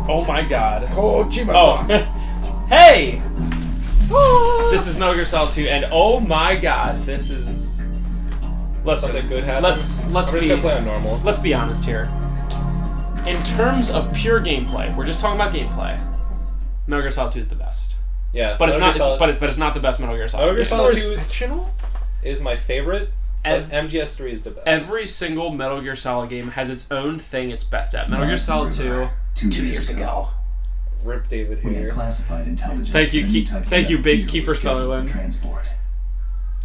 Oh my god. Kojima-san. Oh. Hey! This is Metal Gear Solid 2, and oh my god, this is... Listen, something good happen. let's I'm just be... gonna play on normal. Let's be honest here. In terms of pure gameplay, we're just talking about gameplay. Metal Gear Solid 2 is the best. Yeah, But it's not. But it's not the best Metal Gear Solid. Metal Gear Solid 2 is fictional? is my favorite. MGS3 is the best. Every single Metal Gear Solid game has its own thing it's best at. Metal Gear Solid 2, 2 years ago. Rip David We here. had classified intelligence. Thank you, Babes Keeper Sutherland. Transport.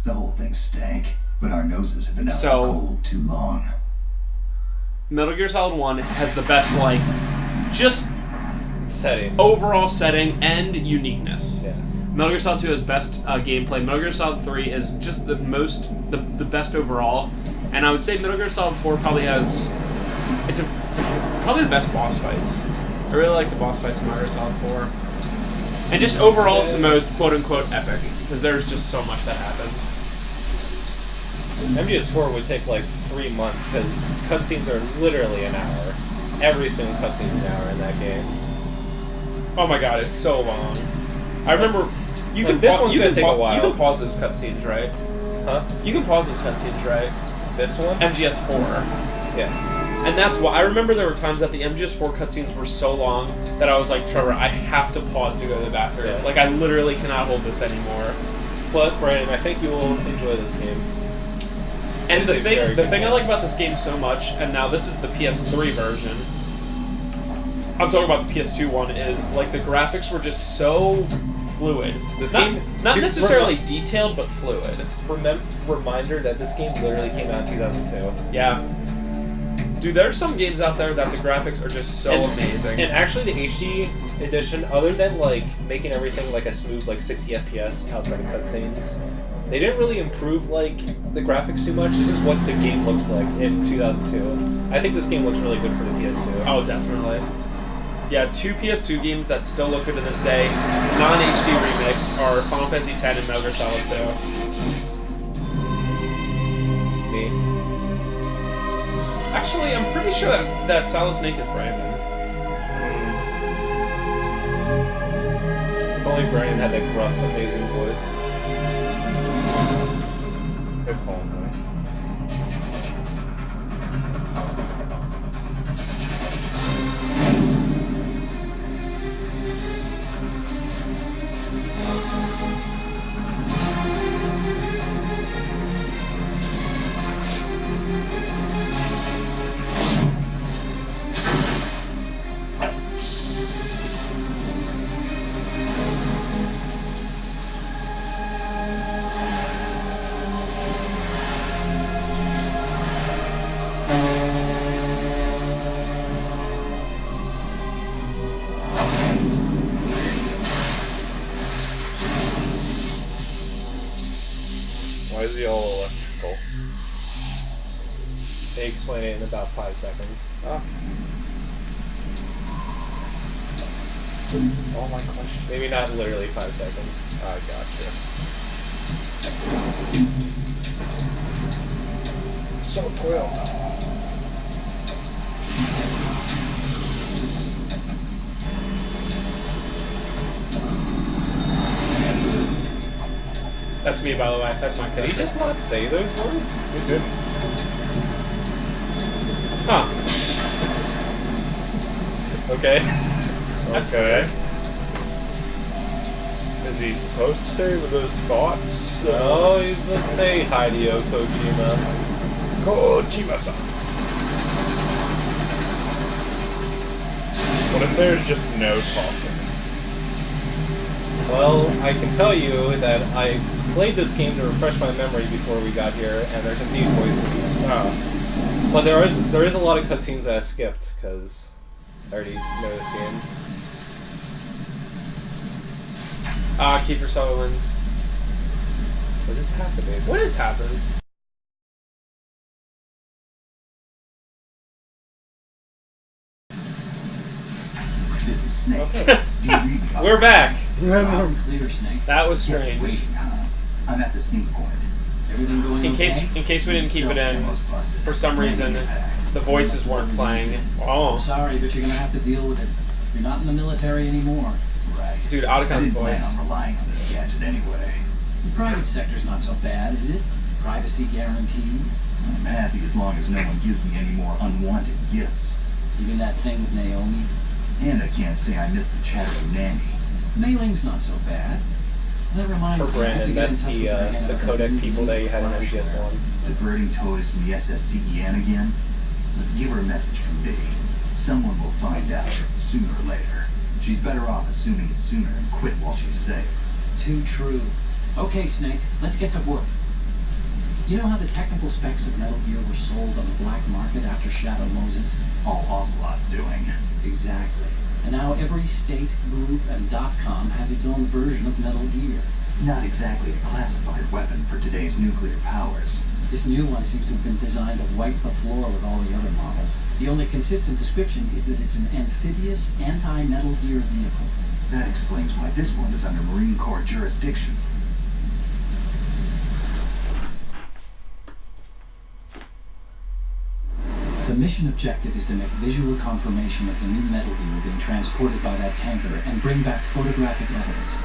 The whole thing stank, but our noses have been out So- in the cold too long. Metal Gear Solid 1 has the best, like, just Setting. overall setting and uniqueness. Yeah. Metal Gear Solid 2 has best gameplay. Metal Gear Solid 3 is just the best overall. And I would say Metal Gear Solid 4 probably has... probably the best boss fights. I really like the boss fights in Metal Gear Solid 4. And just overall, it's the most quote-unquote epic. Because there's just so much that happens. MGS4 would take like 3 months because cutscenes are literally an hour. Every single cutscene is an hour in that game. Oh my god, it's so long. I remember... You Like, can this one's gonna take a while. You can pause those cutscenes, right? Huh? You can pause those cutscenes, right? This one? MGS4. Yeah. And that's why I remember there were times that the MGS4 cutscenes were so long that I was like, Trevor, I have to pause to go to the bathroom. Yeah. Like, I literally cannot hold this anymore. But, Brandon, I think you will enjoy this game. And It's a very the good thing I game. like about this game so much, and now this is the PS3 version, I'm talking about the PS2 one, is like the graphics were just so fluid. This not, game... not Dude, necessarily detailed, but fluid. Reminder that this game literally came out in 2002. Yeah. Dude, there's some games out there that the graphics are just so amazing. And actually, the HD edition, other than like making everything like a smooth like 60 FPS outside of cutscenes, they didn't really improve like the graphics too much. This is what the game looks like in 2002. I think this game looks really good for the PS2. Oh, definitely. Yeah, 2 PS2 games that still look good to this day, non-HD remix, are Final Fantasy X and Metal Gear Solid 2. Me. Actually, I'm pretty sure that Solid Snake is Brandon. If only Brandon had that gruff, amazing voice. If only. Why is he all electrical? They explain it in about 5 seconds. Oh my question. Maybe not literally 5 seconds. I gotcha. So Toyota. That's me, by the way. That's my Did character. he just not say those words? It did. Huh. Okay. That's Okay. Is he supposed to say with those thoughts? Oh, he's let's say Hideo Kojima. Kojima-san. What if there's just no talking? Well, I can tell you that I played this game to refresh my memory before we got here, and there's indeed voices. But there is a lot of cutscenes that I skipped because I already know this game. Kiefer Sutherland. What is happening? What has happened? This is Snake. Okay. Do you read me? We're back. Clear, Snake. That was strange. Waiting, huh? I'm at the sneak point. Everything going In okay? case we didn't keep it in, for some reason, the voices weren't playing. Oh. Sorry, but you're gonna have to deal with it. You're not in the military anymore. Right. Dude, I Otacon's didn't plan voice. on relying on this gadget anyway. The private sector's not so bad, is it? Privacy guaranteed. I'm happy as long as no one gives me any more unwanted gifts. Even that thing with Naomi. And I can't say I miss the chattering nanny. Mailing's not so bad. That reminds For me, I have to Brandon, get in that's touch the with Diana the about codec new people that you had in flash MGS1. drive. Diverting toys from the SSCEN again? But give her a message from me. Someone will find out, sooner or later. She's better off assuming it's sooner and quit while she's safe. Too true. Okay, Snake, let's get to work. You know how the technical specs of Metal Gear were sold on the black market after Shadow Moses? All Ocelot's doing. Exactly. And now every state, group, and .com has its own version of Metal Gear. Not exactly a classified weapon for today's nuclear powers. This new one seems to have been designed to wipe the floor with all the other models. The only consistent description is that it's an amphibious, anti-Metal Gear vehicle. That explains why this one is under Marine Corps jurisdiction. The mission objective is to make visual confirmation of the new Metal Gear being transported by that tanker and bring back photographic evidence.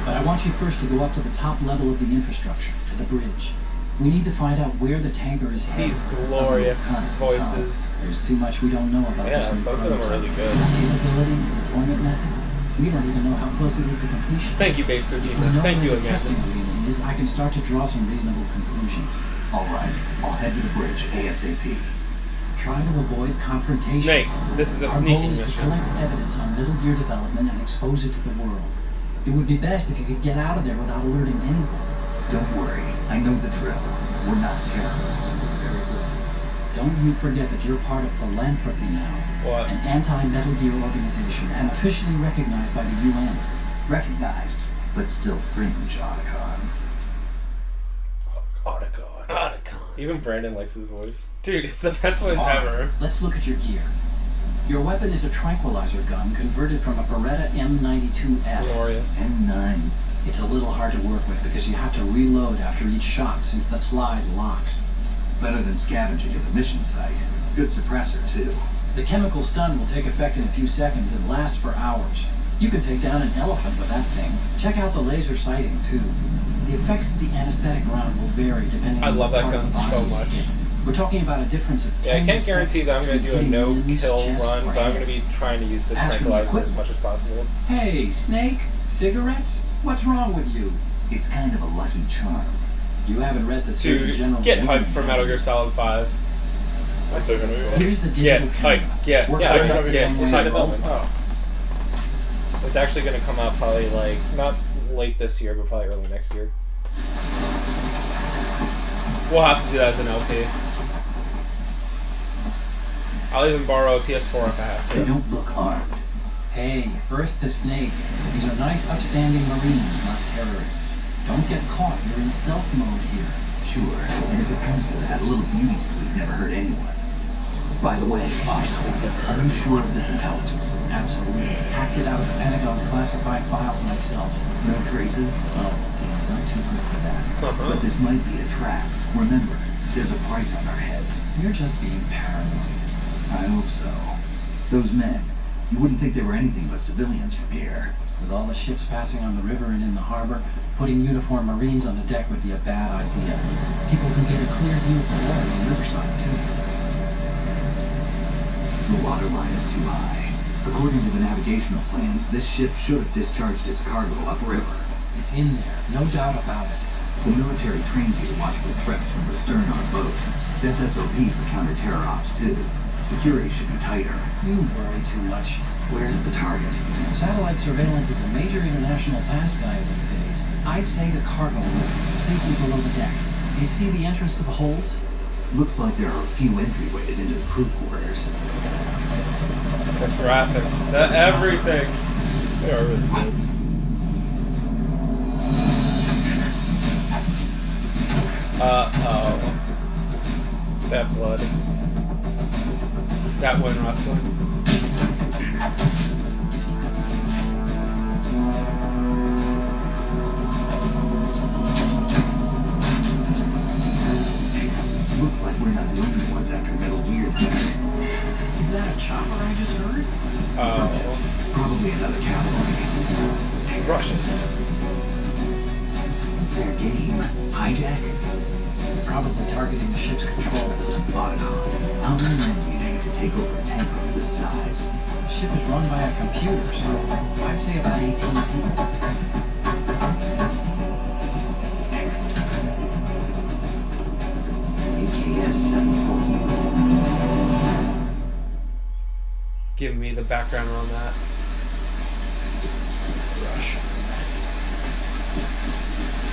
But I want you first to go up to the top level of the infrastructure, to the bridge. We need to find out where the tanker is headed. These glorious voices. There's too much we don't know about Yeah, this new both of them are prototype. really good. Capabilities, deployment method. We don't even know how close it is to completion. Thank you, Base If we Kojima. know Thank you where the again. testing arena is, I can start to draw some reasonable conclusions. All right, I'll head to the bridge ASAP. Try to avoid confrontation. Snake, this is a Our sneaking goal is to mission. collect evidence on Metal Gear development and expose it to the world. It would be best if you could get out of there without alerting anyone. Don't worry, I know the drill. We're not terrorists. Very good. Don't you forget that you're part of philanthropy now. What? An anti-Metal Gear organization and officially recognized by the UN. Recognized, but still fringe, Otacon. Otacon. Otacon. Even Brandon likes his voice. Dude, it's the best voice ever. Let's look at your gear. Your weapon is a tranquilizer gun converted from a Beretta M92F. Glorious. M9. It's a little hard to work with because you have to reload after each shot since the slide locks. Better than scavenging at the mission site. Good suppressor, too. The chemical stun will take effect in a few seconds and last for hours. You can take down an elephant with that thing. Check out the laser sighting, too. The effects of the anesthetic round will vary depending I on love what that part of gun the so body much. it's hit. We're talking about a difference of Yeah, I 10 can't guarantee that I'm going to do a seconds between no-kill limbs, chest, run, or but I'm going head. to be trying to use the As for the tranquilizer as equipment- much as possible. Hey, Snake, cigarettes? What's wrong with you? It's kind of a lucky charm. You haven't read the Surgeon Dude, General. get Manual hyped for yet. Metal Gear Solid 5. I'm still going to Here's the Get digital camera. hyped. Get Works Yeah, very I'm much going the to same way it's as on a development. roll. Oh. It's actually going to come out probably like, not late this year, but probably early next year. We'll have to do that as an LP. I'll even borrow a PS4 if I have They to. don't look armed. Hey, Earth to Snake. These are nice, upstanding Marines, not terrorists. Don't get caught. You're in stealth mode here. Sure, and if it comes to that, a little beauty sleep never hurt anyone. By the way, are you sure of this intelligence? Absolutely. Hacked it out of the Pentagon's classified files myself. No traces? Oh, please, I'm too good for that. But this might be a trap. Remember, there's a price on our heads. You're just being paranoid. I hope so. Those men, you wouldn't think they were anything but civilians from here. With all the ships passing on the river and in the harbor, putting uniformed Marines on the deck would be a bad idea. People can get a clear view of the water on the riverside, too. The water line is too high. According to the navigational plans, this ship should have discharged its cargo upriver. It's in there, no doubt about it. The military trains you to watch for threats from the stern on a boat. That's SOP for counter-terror ops, too. Security should be tighter. You worry too much. Where's the target? Satellite surveillance is a major international pastime these days. I'd say the cargo holds, safely below the deck. You see the entrance to the holds? Looks like there are a few entryways into the crew quarters. The graphics, the everything. They are really good. Uh-oh. That blood. That one wrestling. Looks like we're not the only ones after Metal Gear tech. Is that a chopper I just heard? Oh. Probably another cavalry. Russian. What's their game? Hijack? Probably targeting the ship's controls. Autocon. How many men do you need to take over a tanker of this size? The ship is run by a computer, so I'd say about 18 people. AKS 740. Give me the background on that. Russian.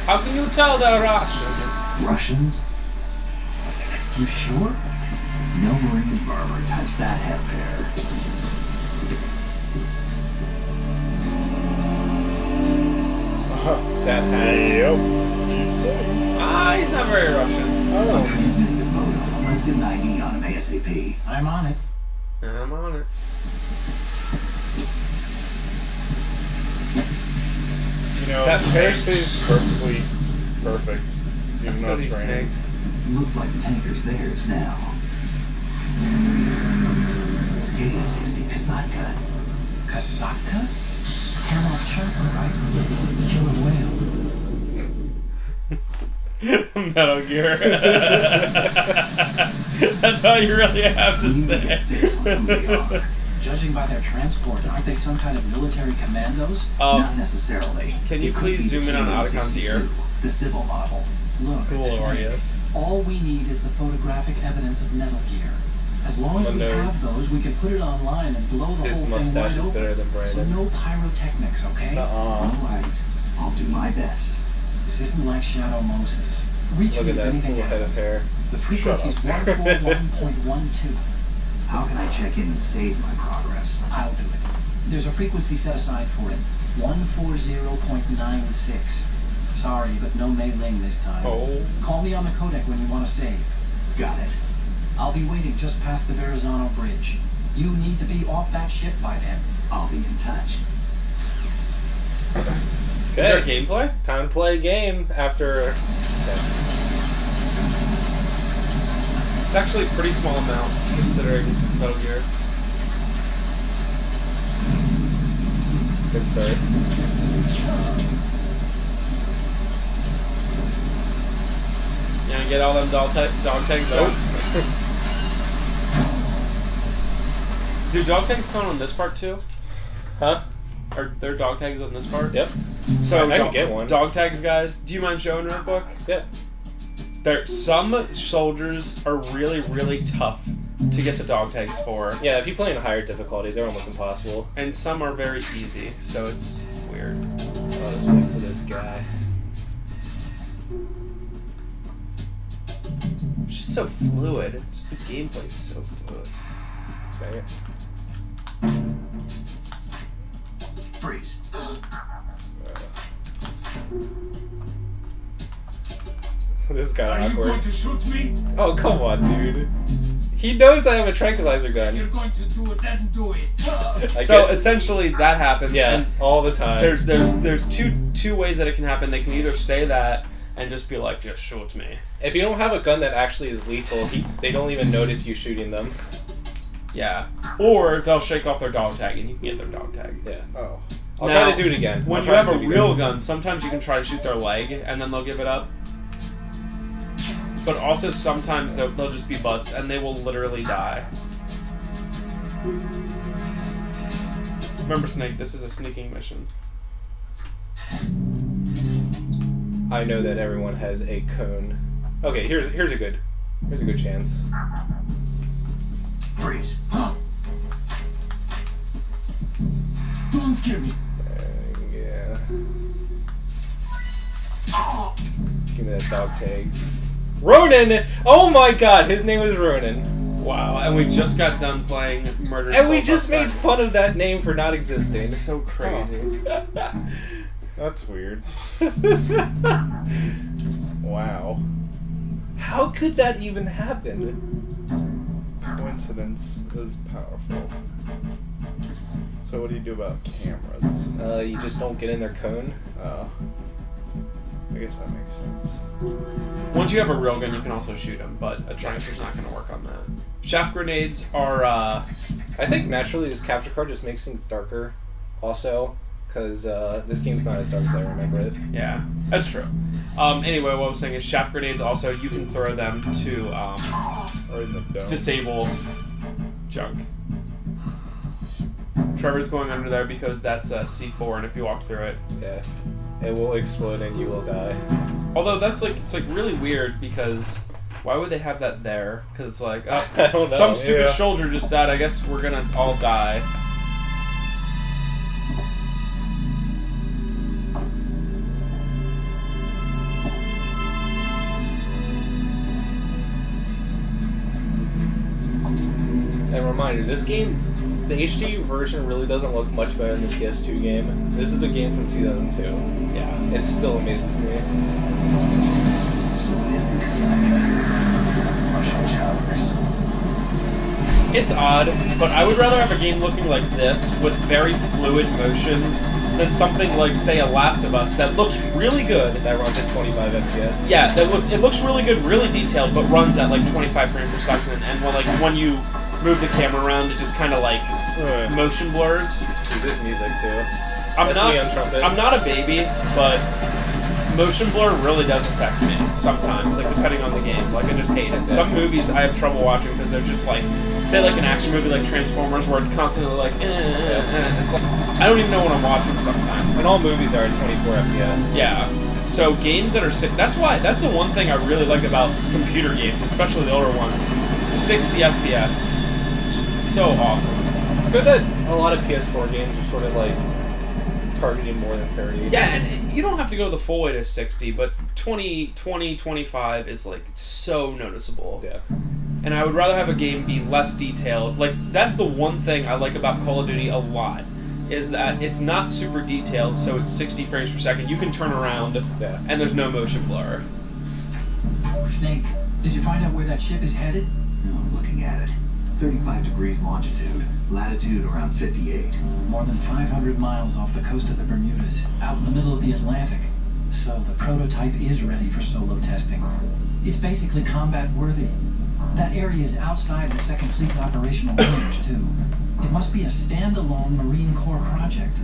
How can you tell they're Russian? Russians? You sure? No Marine barber touched that head pair. That hat. Yep. Ah, he's not very Russian. I'm Oh. transmitting the photo. Let's get an ID on him ASAP. I'm on it. I'm on it. You know, That hair face. stays perfectly perfect. That's Even though because it's he's sick. raining. Looks like the tanker's theirs now. KS-60 Kasatka. Kasatka? Camel chopper, right? Killer whale. Metal Gear. That's all you really have to We need to say. get this on who they are. Judging by their transport, aren't they some kind of military commandos? Not necessarily. Can you It could please be zoom the in on Autocon's KS-62, ear? The civil model. Look, Glorious. all we need is the photographic evidence of Metal Gear. As long as we Windows. have those, we can put it online and blow the His whole thing mustache wide is open. better than So Brandon's. no pyrotechnics, okay? All right. I'll do my best. This isn't like Shadow Moses. Reach Look me at if that anything full head of happens. hair. The frequency's 141.12. How can I check in and save my progress? I'll do it. There's a frequency set aside for it. 140.96. Sorry, but no mailing this time. Oh. Call me on the codec when you want to save. Got it. I'll be waiting just past the Verrazano Bridge. You need to be off that ship by then. I'll be in touch. Is there gameplay? Time to play a game after. It's actually a pretty small amount considering Metal Gear. Good start. You gonna get all them dog tags? Nope. Do dog tags count on this part too? Huh? Are there dog tags on this part? Yep. So I can get one. Dog tags, guys. Do you mind showing real quick? Yeah. Some soldiers are really, really tough to get the dog tags for, Yeah, if you play in a higher difficulty, they're almost impossible. and some are very easy. So it's weird. Oh, let's wait for this guy. It's just so fluid. Just the gameplay's so fluid. Right. Freeze. This is kind Are of you awkward. going to shoot me? Oh, come on, dude. He knows I have a tranquilizer gun. You're going to do it, then do it. I So get- essentially, that happens. yeah, And all the time. there's two ways that it can happen. They can either say that and just be like, just shoot me. If you don't have a gun that actually is lethal, they don't even notice you shooting them. Yeah. Or they'll shake off their dog tag and you can get their dog tag. Yeah. Oh. I'll Now, try to do it again. When I'll you try have to a do it real again. gun, sometimes you can try to shoot their leg and then they'll give it up. But also sometimes they'll just be butts and they will literally die. Remember, Snake, this is a sneaking mission. I know that everyone has a cone. Okay, here's a good chance. Freeze. Don't kill me. Yeah. Give me that dog tag. Ronan! Oh my god, his name is Ronan. Wow, and we just got done playing Murder And we Soul just made Suspect. fun of that name for not existing. It's so crazy. That's weird. Wow. How could that even happen? Coincidence is powerful. So what do you do about cameras? You just don't get in their cone. Oh. I guess that makes sense. Once you have a real gun, you can also shoot them, but a trench is not going to work on that. Shaft grenades are, I think naturally this capture card just makes things darker. also, because this game's not as dark as I remember it. Yeah, that's true. Anyway, what I was saying is shaft grenades also, you can throw them to Or in the dome. disable junk. Trevor's going under there because that's C4, and if you walk through it... Yeah. It will explode and you will die. Although that's like, it's like really weird because why would they have that there? Because it's like, oh, I don't know. some stupid Yeah. soldier just died, I guess we're gonna all die. And reminder, this game, the HD version really doesn't look much better than the PS2 game. This is a game from 2002. Yeah. It still amazes me. So it is the Kasaka. Russian choppers. It's odd, but I would rather have a game looking like this with very fluid motions than something like, say, a Last of Us that looks really good. That runs at 25 FPS. Yeah, it looks really good, really detailed, but runs at like 25 frames per second. And when you move the camera around, it just kind of like motion blurs. Dude, this music too. I'm That's me on trumpet. not a baby, but motion blur really does affect me sometimes, like depending on the game. Like I just hate it. Some movies I have trouble watching because they're just like, say like an action movie like Transformers where it's constantly like, it's like I don't even know what I'm watching sometimes. And all movies are at 24 FPS. Yeah. So games that are that's the one thing I really like about computer games, especially the older ones. 60 FPS. Just so awesome. It's good that a lot of PS4 games are sort of like targeting more than 30. Yeah, and you don't have to go the full way to 60, but 25 is like so noticeable. Yeah. And I would rather have a game be less detailed. Like, that's the one thing I like about Call of Duty a lot, is that it's not super detailed, so it's 60 frames per second. You can turn around, and there's no motion blur. Snake, did you find out where that ship is headed? No, I'm looking at it. 35 degrees longitude, latitude around 58. More than 500 miles off the coast of the Bermudas, out in the middle of the Atlantic. So the prototype is ready for solo testing. It's basically combat worthy. That area is outside the Second Fleet's operational range, too. It must be a standalone Marine Corps project,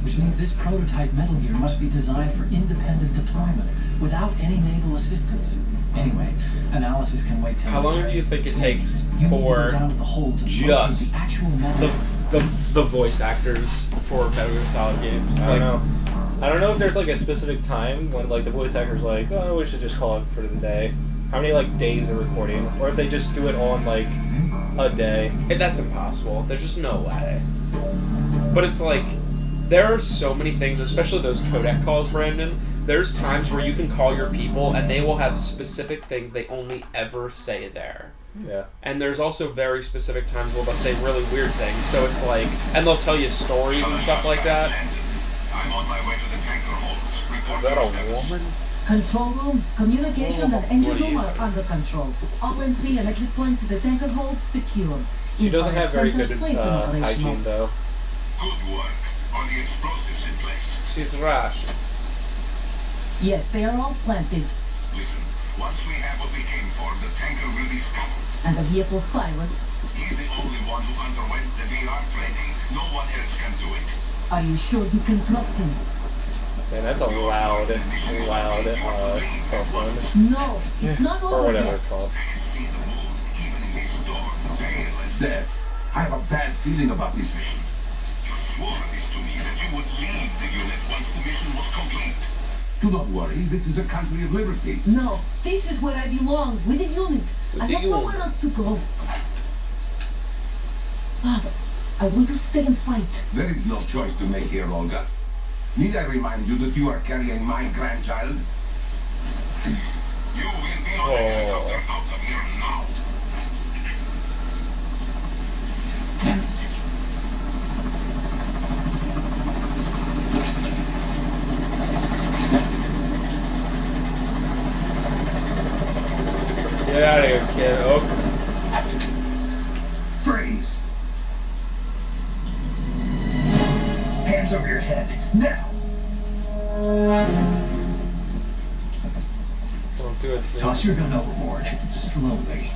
which means this prototype Metal Gear must be designed for independent deployment without any naval assistance. Anyway, analysis can wait till... How long do you think it takes you need to for go down to the hold to just locate the actual metal... the voice actors for Metal Gear Solid games? I don't know. I don't know if there's like a specific time when like the voice actor's like, oh, we should just call it for the day. How many like days of recording, or if they just do it all in like a day. That's impossible. There's just no way. But it's like, there are so many things, especially those codec calls, Brandon. There's times where you can call your people and they will have specific things they only ever say there. Yeah. And there's also very specific times where they'll say really weird things. So it's like, and they'll tell you stories and stuff like that. I'm on my way to the tanker hold. Is that a woman? Control room, communications and engine What do you room are think? under control. All entry and exit points to the tanker hold secure. She doesn't have very Infrared good sensors placed and operational. hygiene though. Good work. Are the explosives in place? She's Russian. Yes, they are all planted. Listen, once we have what we came for, the tanker will be scuttled. And the vehicle's pilot. He's the only one who underwent the VR training. No one else can do it. Are you sure you can trust him? Man, that's a loud cell phone. No, it's not Or over whatever yet. it's called. I can see the moon, even in this storm. Tailless. Dev, I have a bad feeling about this mission. You swore this to me that you would leave the unit once the mission was complete. Do not worry, this is a country of liberty. No, this is where I belong, with the unit. I the have nowhere unit. else to go. Father, I want to stay and fight. There is no choice to make here, Olga. Need I remind you that you are carrying my grandchild? You will be on the helicopter out of here now. Damn it. Get out of here, kid. Oh. Freeze! Hands over your head, now! Don't do it, Snake. Toss your gun overboard, slowly.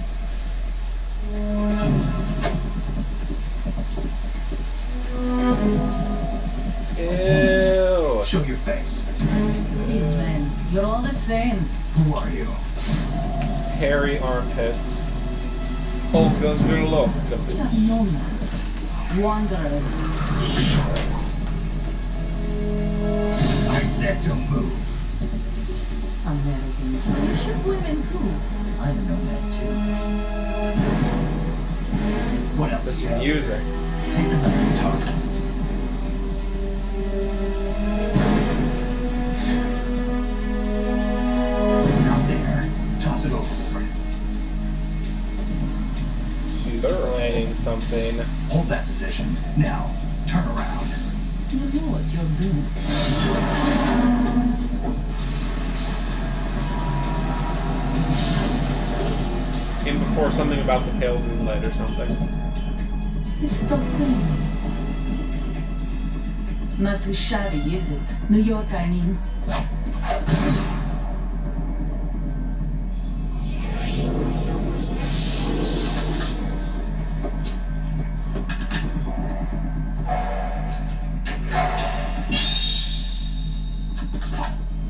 Show your face. Big man, you're all the same. Who are you? Hairy armpits. Hulk under look. We are nomads, wanderers. I said don't move. Americans, we ship women too. I'm a nomad too. What else? This do you have? music. Take the knife and toss it. Not there. Toss it overboard. She's playing something. Hold that position. Now, turn around. You know what you're doing. Came before something about the pale moonlight or something. It stopped raining. Not too shabby, is it? New York, I mean.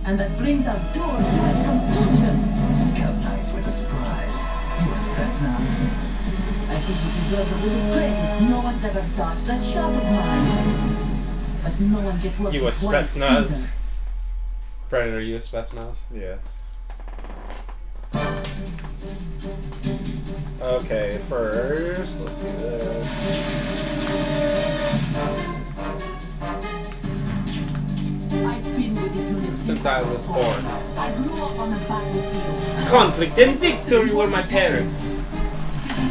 And that brings our tour to its conclusion. Scout knife with a surprise. You a Spetsnaz? I think you deserve a little credit. No one's ever dodged that shot of mine. But no one gets lucky You a twice Spetsnaz? either. Brennan, are you a Spetsnaz? Yeah. Okay, first, let's do this. I've been with the unit Since I was born. I grew up on the battlefield. Conflict and victory were my parents.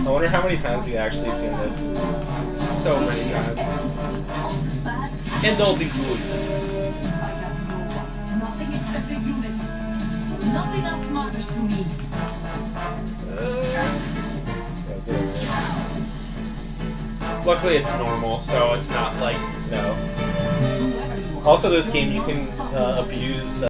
I wonder how many times you actually seen this. So many times. Bad, And all the good. I have no one. Nothing except the unit. Nothing else matters to me. Luckily it's normal, so it's not like No. Whoever you are. Also, this game you can abuse